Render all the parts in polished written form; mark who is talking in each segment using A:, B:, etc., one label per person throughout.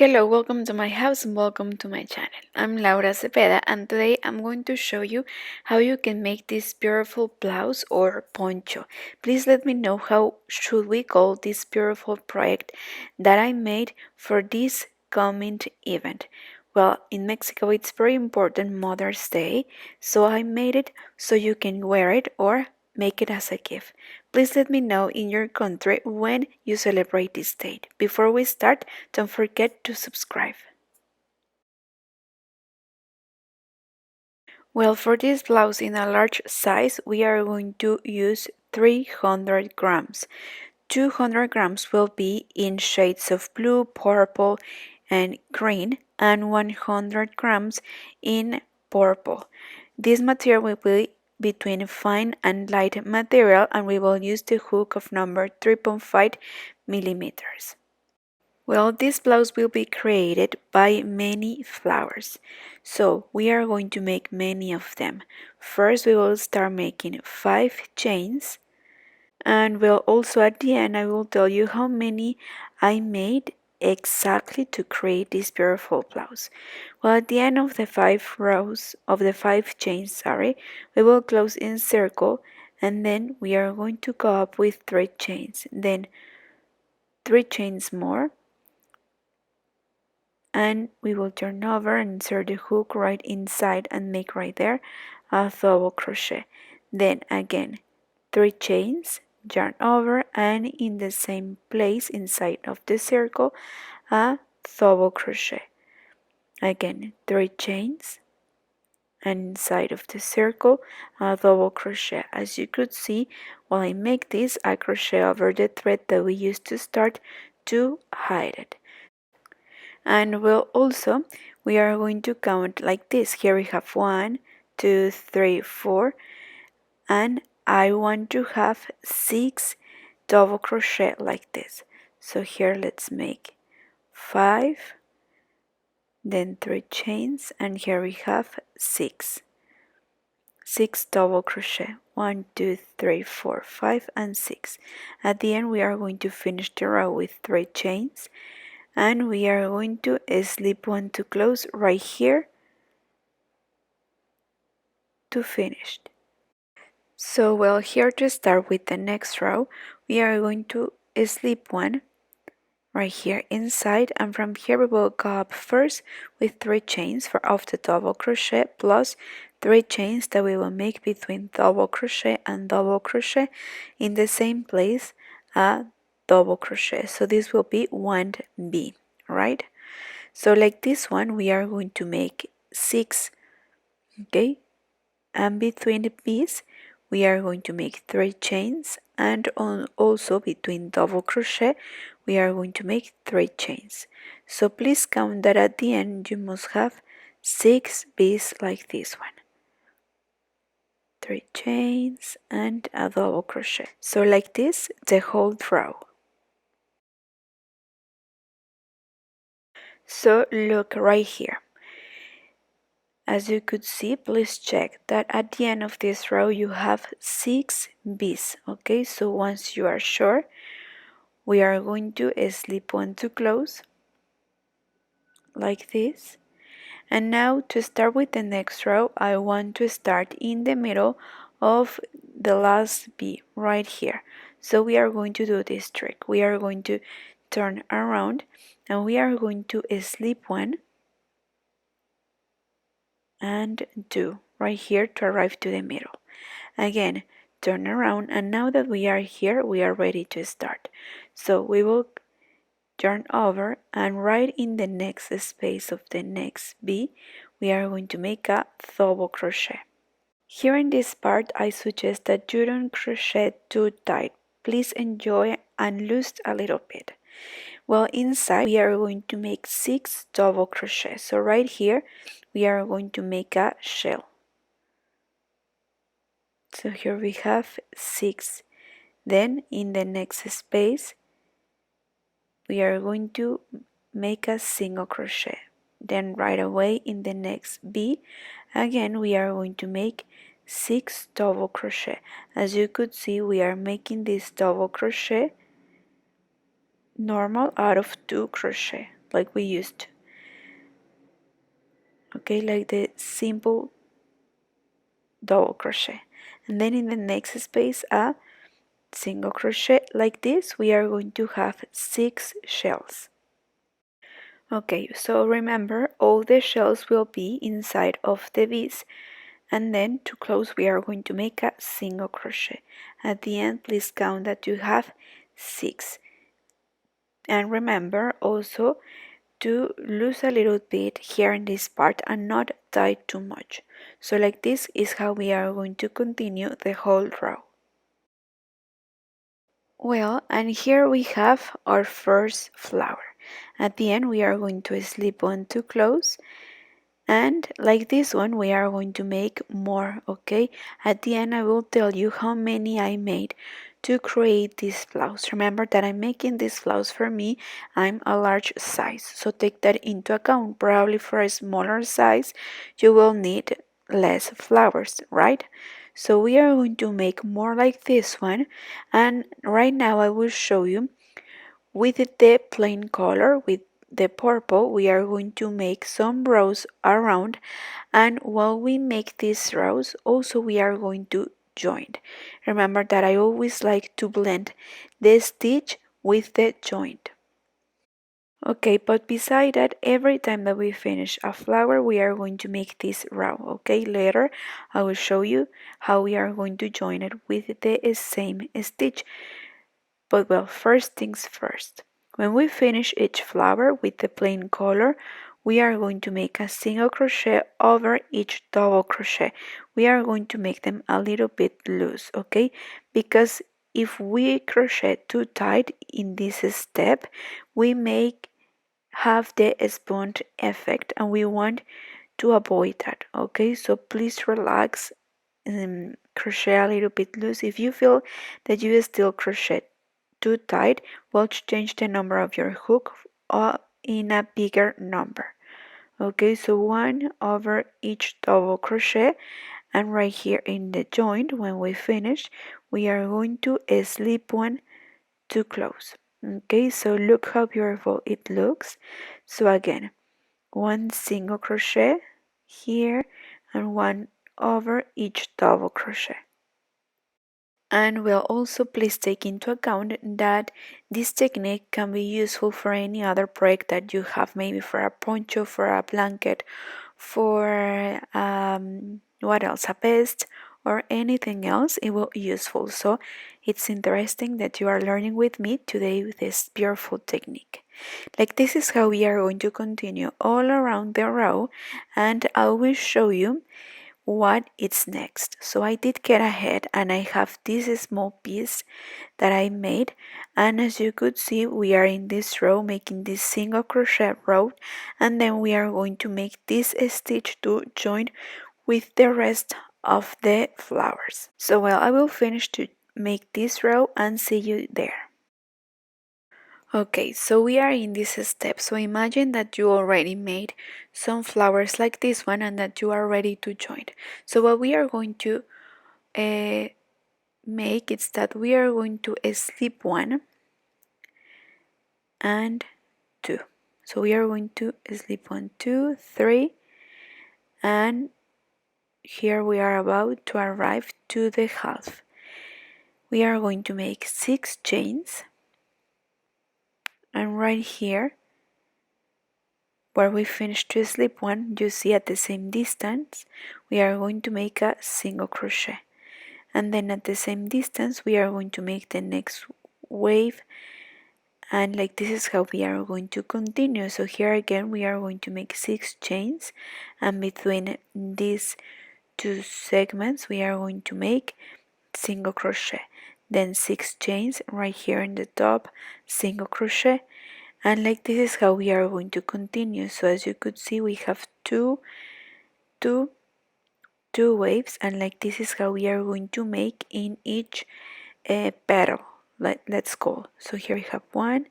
A: Hello, welcome to my house and welcome to my channel. I'm Laura Cepeda and today I'm going to show you how you can make this beautiful blouse or poncho. Please let me know how should we call this beautiful project that I made for this coming event. Well, in Mexico it's very important Mother's Day, so I made it so you can wear it or make it as a gift. Please let me know in your country when you celebrate this date. Before we start, don't forget to subscribe. Well, for this blouse in a large size, we are going to use 300 grams. 200 grams will be in shades of blue, purple, and green, and 100 grams in purple. This material will be between fine and light material, and we will use the hook of number 3.5 millimeters. Well, this blouse will be created by many flowers, so we are going to make many of them. First, we will start making 5 chains, and well, also at the end I will tell you how many I made exactly to create this beautiful blouse. Well, at the end of the 5 rows of the 5 chains, we will close in circle, and then we are going to go up with 3 chains, then 3 chains more, and we will turn over and insert the hook right inside and make right there a double crochet. Then again 3 chains, yarn over, and in the same place inside of the circle a double crochet. Again 3 chains, and inside of the circle a double crochet. As you could see, while I make this, I crochet over the thread that we used to start to hide it. And well, also we are going to count like this. Here we have 1, 2, 3, 4, and I want to have 6 double crochet like this. So here let's make 5, then 3 chains, and here we have 6 double crochet. 1, 2, 3, 4, 5, and 6. At the end we are going to finish the row with 3 chains, and we are going to slip one to close right here to finish. So well, here to start with the next row, we are going to slip one right here inside, and from here we will go up first with 3 chains for off the double crochet plus 3 chains that we will make between double crochet and double crochet in the same place a double crochet. So this will be 1B, right? So like this one we are going to make 6, okay, and between the B's we are going to make 3 chains, and also between double crochet we are going to make 3 chains. So please count that at the end you must have 6 B's like this one. 3 chains and a double crochet. So like this the whole row. So look right here. As you could see, please check that at the end of this row you have 6 B's, okay? So once you are sure, we are going to slip one to close, like this. And now to start with the next row, I want to start in the middle of the last B, right here. So we are going to do this trick. We are going to turn around, and we are going to slip one, and 2 right here to arrive to the middle. Again, turn around, and now that we are here we are ready to start. So we will turn over, and right in the next space of the next B we are going to make a double crochet. Here in this part I suggest that you don't crochet too tight. Please enjoy and loosen a little bit. Well, inside we are going to make 6 double crochet. So right here we are going to make a shell. So here we have 6. Then in the next space we are going to make a single crochet. Then right away in the next B again we are going to make 6 double crochet. As you could see, we are making this double crochet normal out of 2 crochet. like we used to. Okay, like the simple double crochet. And then in the next space a single crochet. Like this we are going to have 6 shells. Okay, so remember all the shells will be inside of the beads, and then to close we are going to make a single crochet. At the end please count that you have 6, and remember also to lose a little bit here in this part and not tie too much. So like this is how we are going to continue the whole row. Well, and here we have our first flower. At the end we are going to slip on to close, and like this one we are going to make more. Okay, at the end I will tell you how many I made to create this blouse. Remember that I'm making this blouse for me. I'm a large size, so take that into account. Probably for a smaller size you will need less flowers, right? So we are going to make more like this one, and right now I will show you with the plain color, with the purple. We are going to make some rows around, and while we make these rows also we are going to join. Remember that I always like to blend the stitch with the joint. Okay, but beside that, every time that we finish a flower we are going to make this row. Okay, later I will show you how we are going to join it with the same stitch. But well, first things first. When we finish each flower with the plain color, we are going to make a single crochet over each double crochet. We are going to make them a little bit loose, okay? Because if we crochet too tight in this step, we may have the sponge effect, and we want to avoid that, okay? So please relax and crochet a little bit loose. If you feel that you still crochet too tight, well, change the number of your hook in a bigger number. Okay, so 1 over each double crochet, and right here in the joint when we finish we are going to slip one to close. Okay, so look how beautiful it looks. So again, 1 single crochet here and 1 over each double crochet. And we'll also please take into account that this technique can be useful for any other project that you have, maybe for a poncho, for a blanket, for what else, a vest, or anything else. It will be useful. So it's interesting that you are learning with me today with this beautiful technique. Like this is how we are going to continue all around the row, and I will show you what is next. So I did get ahead and I have this small piece that I made, and as you could see we are in this row making this single crochet row, and then we are going to make this stitch to join with the rest of the flowers. So well, I will finish to make this row and see you there. Okay, so we are in this step. So imagine that you already made some flowers like this one and that you are ready to join. So what we are going to make is that we are going to slip 1 and 2. So we are going to slip 1, 2, 3, and here we are about to arrive to the half. We are going to make 6 chains, and right here where we finish to slip 1, you see at the same distance we are going to make a single crochet, and then at the same distance we are going to make the next wave, and like this is how we are going to continue. So here again we are going to make 6 chains, and between these 2 segments we are going to make single crochet, then 6 chains right here in the top, single crochet, and like this is how we are going to continue. So as you could see we have two waves, and like this is how we are going to make in each petal. Let's go. So here we have 1,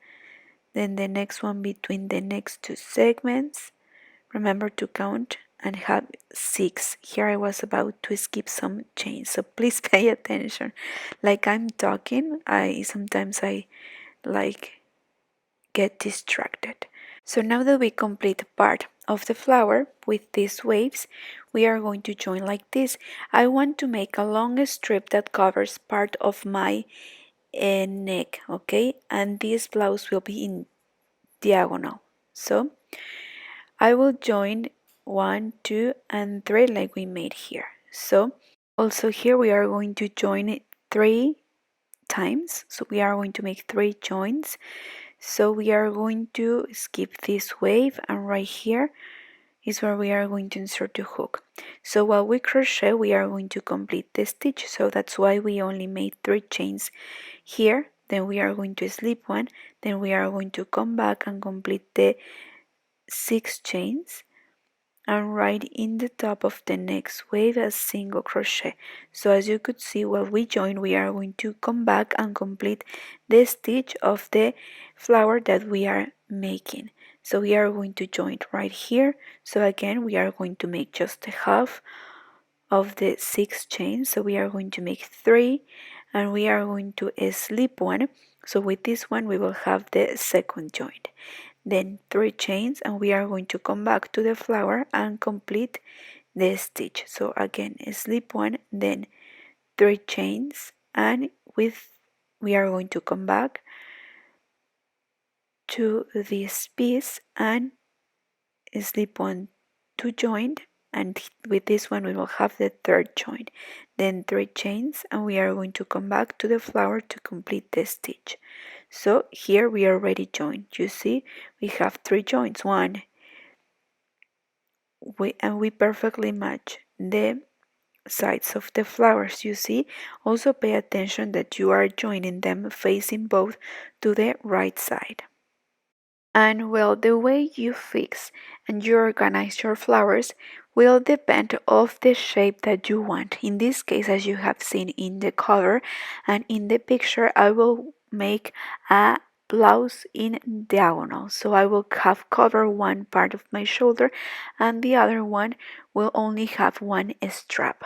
A: then the next one between the next 2 segments. Remember to count and have 6. Here I was about to skip some chains, so please pay attention. Like I'm talking, I sometimes like get distracted. So now that we complete part of the flower with these waves, we are going to join like this. I want to make a long strip that covers part of my neck, okay? And this blouse will be in diagonal. So I will join 1, 2, and 3 like we made here. So also here we are going to join it 3 times. So we are going to make 3 joins. So we are going to skip this wave, and right here is where we are going to insert the hook. So while we crochet, we are going to complete the stitch. So that's why we only made 3 chains here. Then we are going to slip one. Then we are going to come back and complete the 6 chains, and right in the top of the next wave a single crochet. So as you could see, while we join, we are going to come back and complete the stitch of the flower that we are making. So we are going to join right here. So again, we are going to make just a half of the 6 chains. So we are going to make 3, and we are going to slip one. So with this one we will have the second joint. Then 3 chains, and we are going to come back to the flower and complete the stitch. So again, slip one, then 3 chains, and we are going to come back to this piece and slip one, 2 joined, and with this one we will have the third joint. Then 3 chains, and we are going to come back to the flower to complete the stitch. So here we are already joined. You see, we have 3 joints. One, we perfectly match the sides of the flowers. You see, also pay attention that you are joining them facing both to the right side. And well, the way you fix and you organize your flowers will depend of the shape that you want. In this case, as you have seen in the cover and in the picture, I will make a blouse in diagonal. So I will have cover one part of my shoulder, and the other one will only have one strap.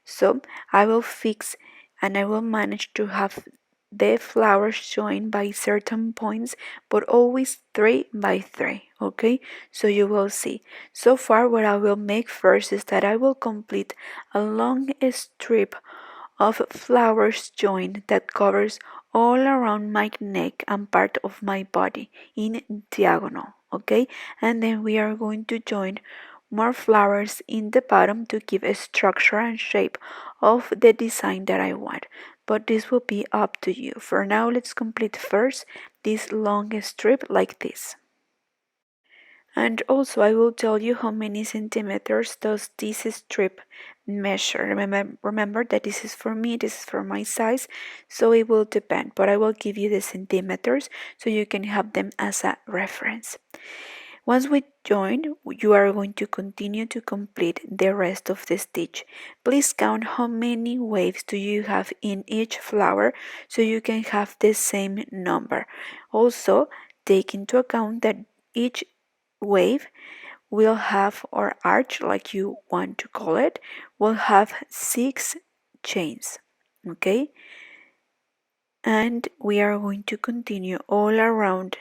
A: So I will fix and I will manage to have the flowers joined by certain points, but always 3 by 3. Okay, so you will see. So far, what I will make first is that I will complete a long strip of flowers joined that covers all around my neck and part of my body in diagonal. Okay, and then we are going to join more flowers in the bottom to give a structure and shape of the design that I want, but this will be up to you. For now, let's complete first this long strip like this. And also I will tell you how many centimeters does this strip measure. Remember that this is for me, this is for my size, so it will depend, but I will give you the centimeters so you can have them as a reference. Once we join, you are going to continue to complete the rest of the stitch. Please count how many waves do you have in each flower so you can have the same number. Also, take into account that each wave will have, or arch like you want to call it, will have 6 chains. Okay? And we are going to continue all around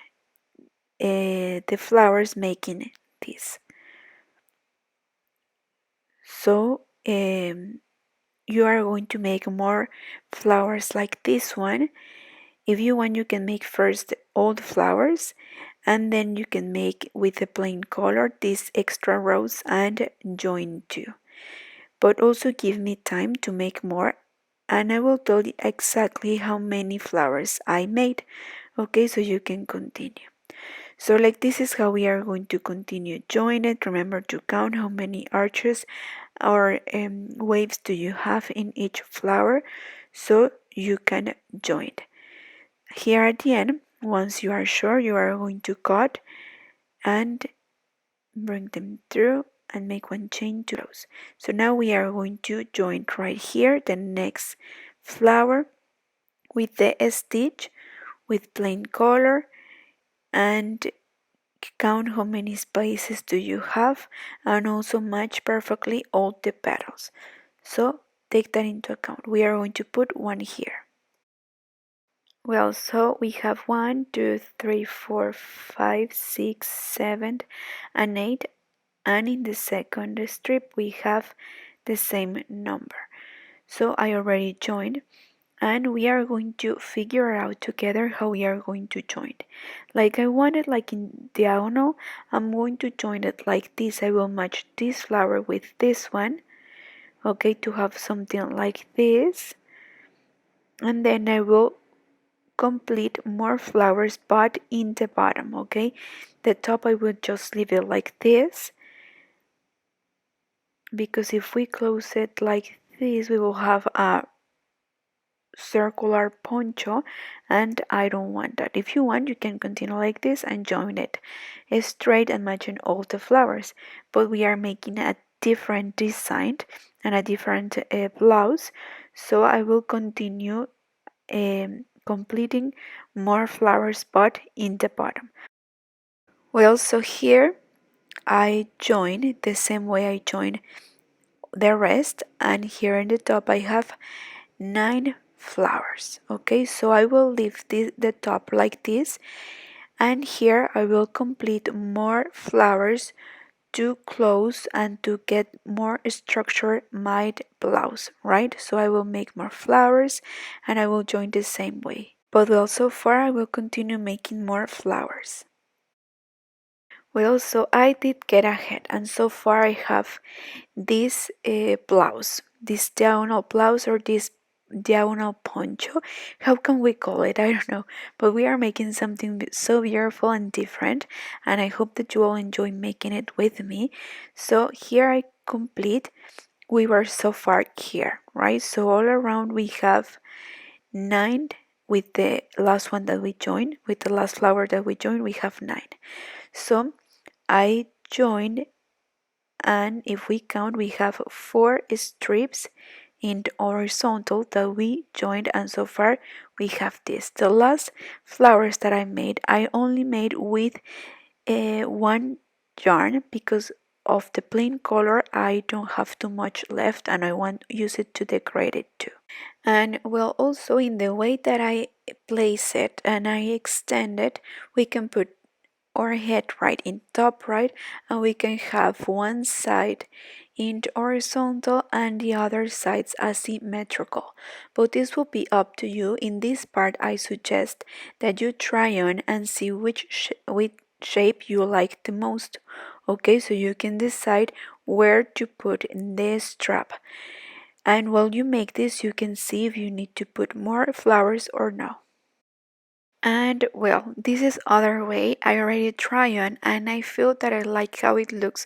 A: the flowers making this. So you are going to make more flowers like this one. If you want, you can make first all the flowers, and then you can make with a plain color these extra rows and join two. But also give me time to make more, and I will tell you exactly how many flowers I made. Okay, so you can continue. So like this is how we are going to continue. Join it. Remember to count how many arches or waves do you have in each flower so you can join. Here at the end, once you are sure, you are going to cut and bring them through and make one chain to close. So now we are going to join right here the next flower with the stitch with plain color and count how many spaces do you have and also match perfectly all the petals. So take that into account. We are going to put one here. Well, so we have 1, 2, 3, 4, 5, 6, 7, and 8, and in the second strip we have the same number. So I already joined, and we are going to figure out together how we are going to join. Like I want it like in diagonal, I'm going to join it like this. I will match this flower with this one, okay, to have something like this, and then I will complete more flowers but in the bottom, okay. The top I will just leave it like this, because if we close it like this we will have a circular poncho, and I don't want that. If you want, you can continue like this and join it straight and matching all the flowers, but we are making a different design and a different blouse, so I will continue completing more flowers but in the bottom. Well, so here I join the same way I join the rest, and here in the top I have 9 flowers. Okay, so I will leave the top like this, and here I will complete more flowers to close and to get more structure my blouse, right? So I will make more flowers and I will join the same way. But well, so far I will continue making more flowers. Well, so I did get ahead, and so far I have this blouse, this diagonal blouse, or this diagonal poncho. How can we call it? I don't know. But we are making something so beautiful and different, and I hope that you all enjoy making it with me. So here I complete. We were so far here, right? So all around we have 9 with the last one that we joined, with the last flower that we joined, we have 9. So I joined, and if we count we have 4 strips in the horizontal that we joined, and so far we have this. The last flowers that I only made with one yarn, because of the plain color I don't have too much left and I want to use it to decorate it too. And well, also in the way that I place it and I extend it, we can put our head right in top right, and we can have one side in horizontal and the other sides asymmetrical, but this will be up to you. In this part I suggest that you try on and see which shape you like the most, okay, so you can decide where to put the strap, and while you make this you can see if you need to put more flowers or no. And well, this is other way I already try on, and I feel that I like how it looks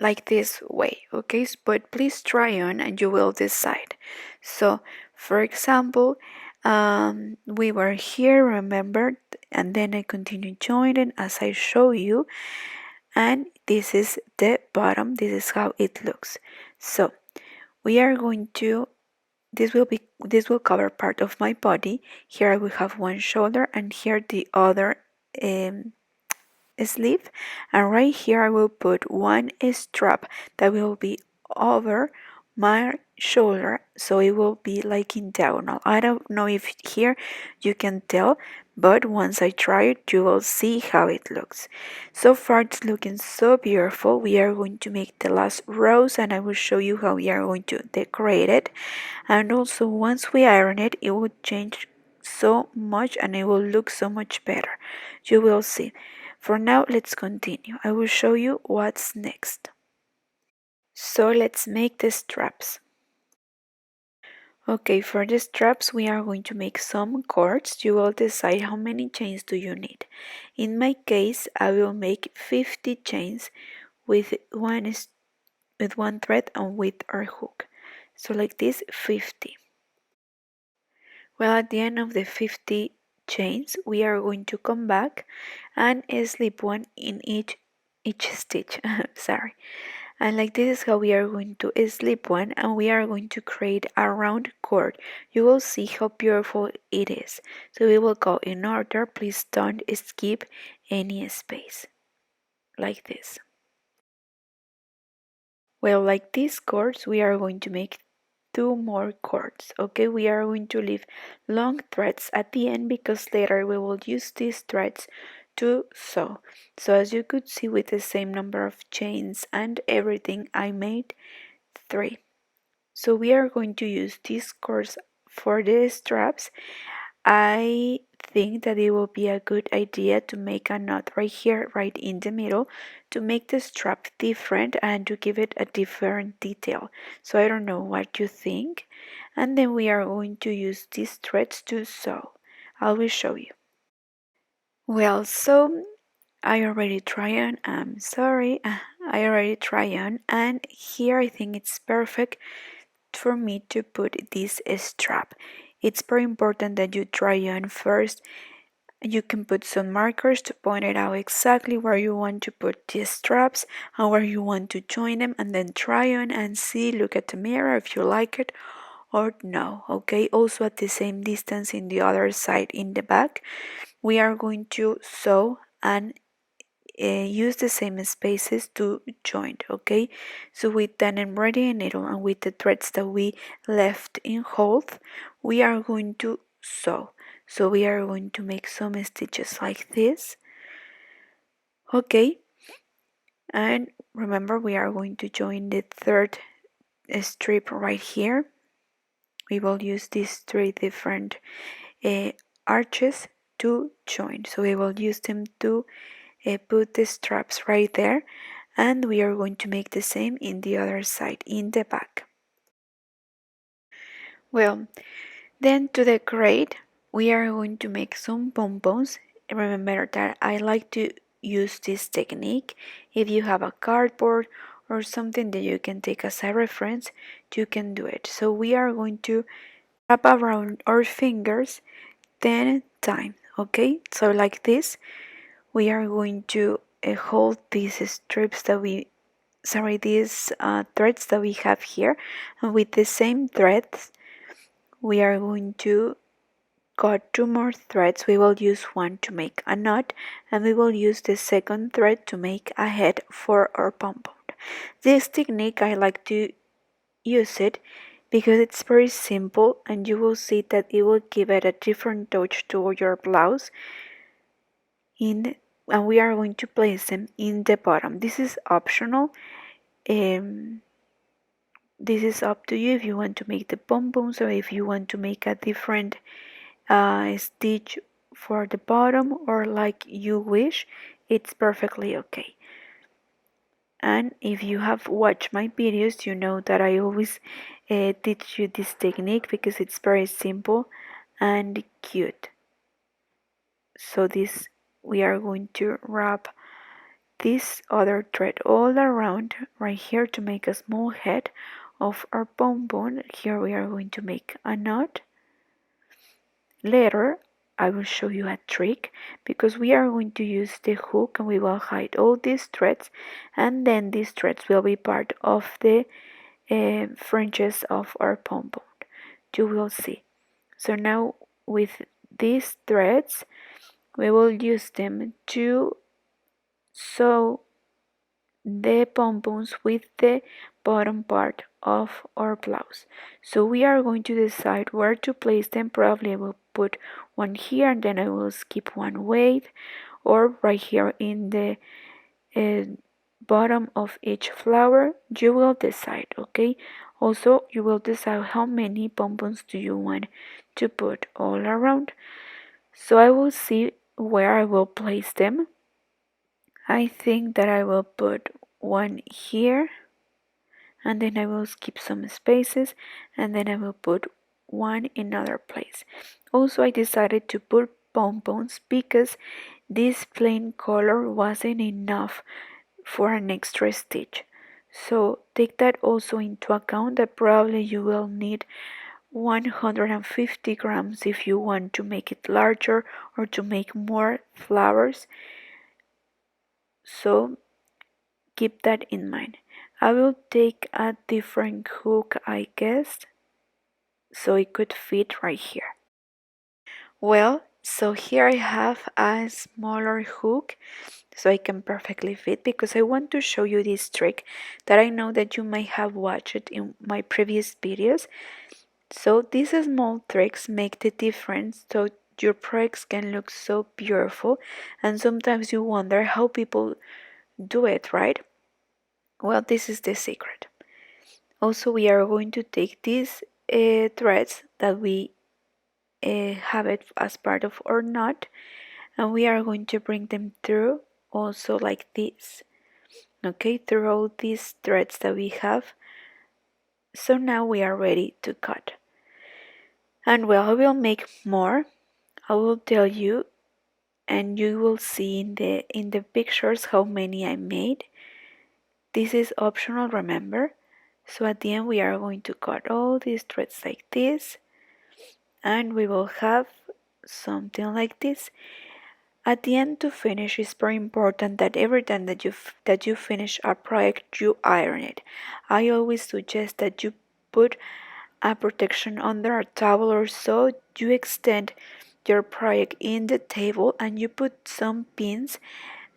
A: like this way, okay, but please try on and you will decide. So for example, we were here, remember, and then I continue joining as I show you, and this is the bottom, this is how it looks. So we are going to, this will cover part of my body. Here I will have one shoulder and here the other um, sleeve, and right here I will put one strap that will be over my shoulder, so it will be like in diagonal. I don't know if here you can tell, but once I try it you will see how it looks. So far it's looking so beautiful. We are going to make the last rows and I will show you how we are going to decorate it, and also once we iron it, it will change so much and it will look so much better. You will see. For now, let's continue. I will show you what's next. So let's make the straps. Okay, for the straps we are going to make some cords. You will decide how many chains do you need. In my case, I will make 50 chains with one thread and with our hook. So like this, 50. Well, at the end of the 50 chains, we are going to come back and slip one in each stitch. Sorry. And like this is how we are going to slip one, and we are going to create a round cord. You will see how beautiful it is. So we will go in order. Please don't skip any space. Like this. Well, like these cords, we are going to make 2 more cords. Okay, we are going to leave long threads at the end because later we will use these threads to sew. So as you could see, with the same number of chains and everything, I made 3. So we are going to use these cords for the straps. I think that it will be a good idea to make a knot right here, right in the middle, to make the strap different and to give it a different detail. So I don't know what you think. And then we are going to use these threads to sew. I will show you. Well, so I already try on. I'm sorry. I already try on, and here I think it's perfect for me to put this strap. It's very important that you try on first. You can put some markers to point it out exactly where you want to put these straps and where you want to join them, and then try on and see, look at the mirror if you like it or no. Okay, also at the same distance in the other side in the back, we are going to sew and use the same spaces to join. Okay, so with an embroidery needle and with the threads that we left in hold, we are going to sew. So we are going to make some stitches like this. Okay, and remember, we are going to join the third strip right here. We will use these 3 different arches to join, so we will use them to put the straps right there, and we are going to make the same in the other side in the back. Well, then to decorate, we are going to make some pompons. Remember that I like to use this technique. If you have a cardboard or something that you can take as a reference, you can do it. So we are going to wrap around our fingers 10 times. Okay, so like this, we are going to hold these strips that these threads that we have here, and with the same threads we are going to cut 2 more threads. We will use one to make a knot, and we will use the second thread to make a head for our pompon. This technique, I like to use it because it's very simple, and you will see that it will give it a different touch to your blouse. And we are going to place them in the bottom. This is optional. This is up to you if you want to make the pompons or if you want to make a different stitch for the bottom, or like you wish. It's perfectly okay. And if you have watched my videos, you know that I always teach you this technique because it's very simple and cute. So this, we are going to wrap this other thread all around right here to make a small head of our pompon. Here we are going to make a knot. Later I will show you a trick because we are going to use the hook and we will hide all these threads, and then these threads will be part of the fringes of our pompon. You will see. So now with these threads we will use them to sew the pompons with the bottom part of our blouse. So we are going to decide where to place them. Probably I will put one here and then I will skip one wave, or right here in the bottom of each flower. You will decide. Okay, also you will decide how many pompons do you want to put all around. So I will see where I will place them. I think that I will put one here, and then I will skip some spaces, and then I will put one in another place. Also, I decided to put pompons because this plain color wasn't enough for an extra stitch. So take that also into account, that probably you will need 150 grams if you want to make it larger or to make more flowers. So keep that in mind. I will take a different hook, I guess, so it could fit right here. Well, So here I have a smaller hook so I can perfectly fit, because I want to show you this trick that I know that you might have watched it in my previous videos. So these small tricks make the difference, so your projects can look so beautiful, and sometimes you wonder how people do it, right? Well, this is the secret. Also, we are going to take these threads that we have it as part of our knot, and we are going to bring them through also like this, okay, through all these threads that we have. So now we are ready to cut. And well, I will make more. I will tell you, and you will see in the pictures how many I made. This is optional, remember. So at the end we are going to cut all these threads like this, and we will have something like this. At the end, to finish, it's very important that every time that you finish a project, you iron it. I always suggest that you put a protection under a towel, or so you extend your project in the table and you put some pins,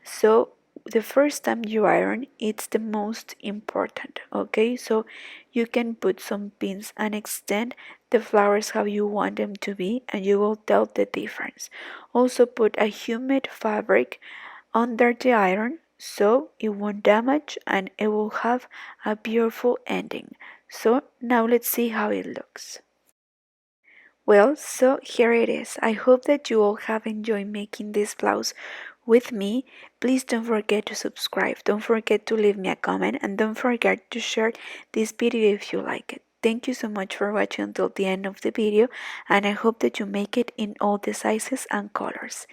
A: so the first time you iron, it's the most important, okay? So you can put some pins and extend the flowers how you want them to be, and you will tell the difference. Also put a humid fabric under the iron so it won't damage and it will have a beautiful ending. So now let's see how it looks. Well, so here it is. I hope that you all have enjoyed making this blouse with me. Please don't forget to subscribe, don't forget to leave me a comment, and don't forget to share this video if you like it. Thank you so much for watching until the end of the video, and I hope that you make it in all the sizes and colors.